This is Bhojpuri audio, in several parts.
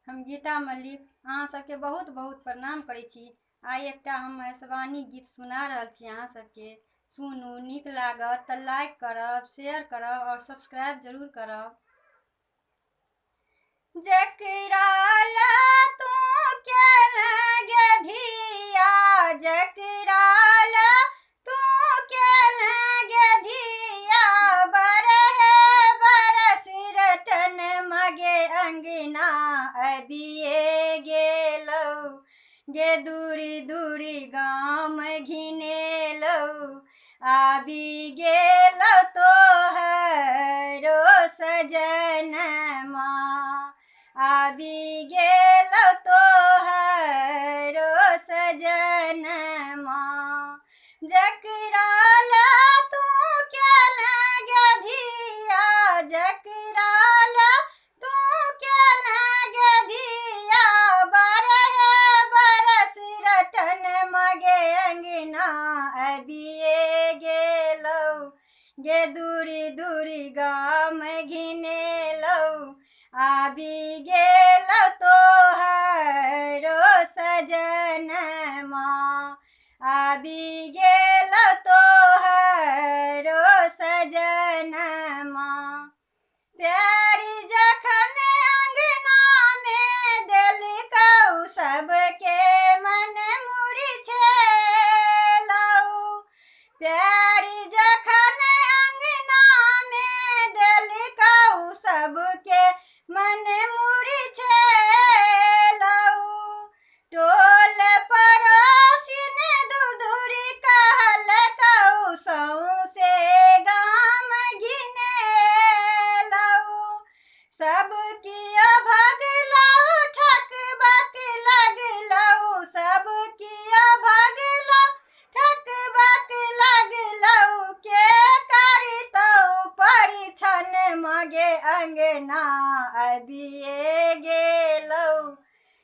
हम गीता मल्लिक अहाँ सबके बहुत बहुत प्रणाम करै छी। आइ एकटा हम ऐशवानी गीत सुना रहल छी, अहाँ सबके सुनू, नीक लागत तऽ लाइक करब, शेयर करब और सब्सक्राइब जरूर करब। जकरा ला तू केलगे धिया, जकरा ला तू केलगे धिया, बरहे बरस रतन मगे अंगना अबिए गेलौ, गे दूरी दूरी गाम घिनेलौ, आबि गेलौ तोहरो सजनमा, आबि गेलौ तोहरो सजनमा। जकरा ला तू केलगे धिया, जकरा ला तू केलगे धिया, बरहे बरस रतन मगे अंगना अबिए गेलौ, गे दूरी दूरी गाम घिनेलौ, आबि गेलौ तोहरो सजनमा, आबि गेलौ तोहरो सजनमा। प्यारी जखन अंगना में देलकौ, सबके मन मुरझेलौ, प्यारी जखन अंगना में देलकौ, सबके मन मुरझेलौ, टोल पड़ोसिन दूर दूरी कहलकौ, सौंसे गाम घिनेलौ, सब कियो भगलौ ठकबक लगलौ, सब कियो भगलौ ठकबक लगलौ, के करितौ परिछन मगे अंगना अबिए गेलौ,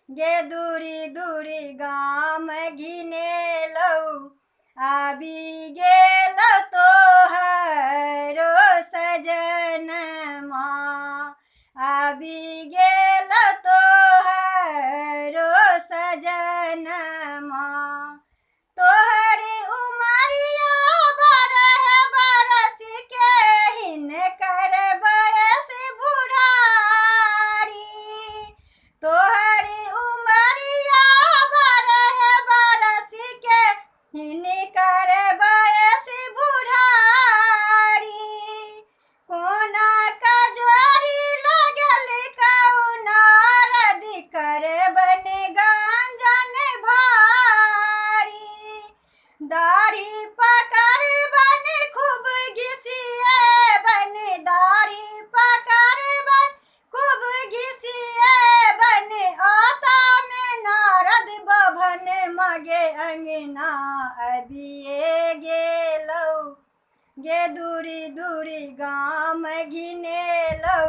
गे दूरी दूरी गाम घिनेलौ, आबि गेलौ तोहरो सजनमा, आबि गेलौ तोहरो सजनमा। तोहरी उमरिया बरहे बरस के, हिनकर बयस बुढ़ारी, तोहरी उमरिया बरहे बरस के, हिनकर बयस बुढ़ारी, कोना कजोरी लगल नारद करबन गांजन भारी, दाढ़ी पकड़बन खूब घिसिएबन, दाढ़ी पकड़बन खूब घिसिएबन, आता में नारद बभन मगे अंगना अबिए गेलौ, गे दूरी दूरी गाम घिनेलौ,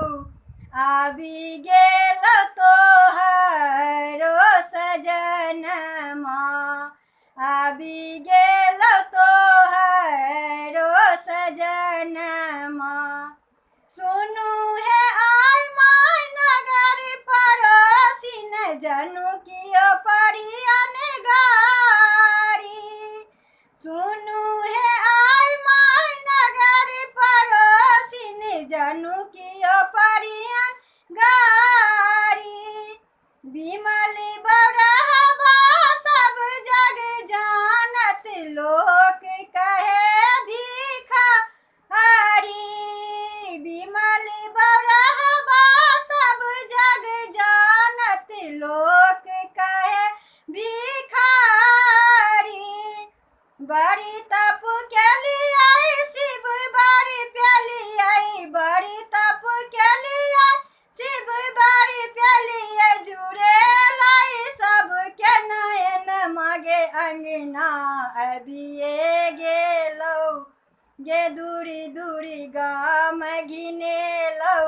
आबि गेलौ तोहरो सजनमा, आबि गेलौ तोहरो सजनमा। सुनू हे आइ माय नगर पड़ोसिन, जनू कियो परियन गारी, सुनू हे आइ माय नगर पड़ोसिन, जनू कियो परियन गारी, बिमल बौरहबा सब जग जानत, लोक कहे भिखारी, बिमल बौरहबा सब जग जानत, लोक कहे भिखारी, बड़ी तप केलियै शिव बड़ी प्यालियै, बड़ी तप केलियै शिव बड़ी प्यालियै, जुड़ेलै सबके नयन मगे अंगना अबिए गेलौ, गे दूरी दूरी गाम घिनेलौ,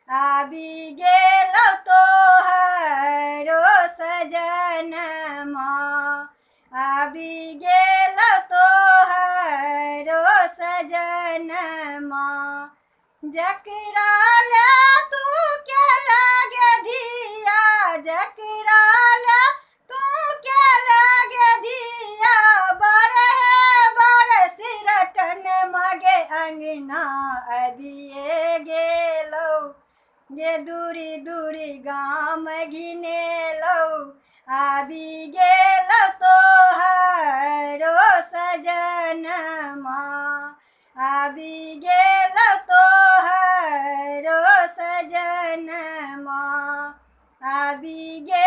आबि गेलौ तोहरो सजनमा, आबि गेलौ तोहरो सजनमा। जकरा ला तू केलगे धिया, भी गाम घिनेलौ आबि गेल तोहरो सजनमा आबि गेल तोहरो सजनमा आबि गेल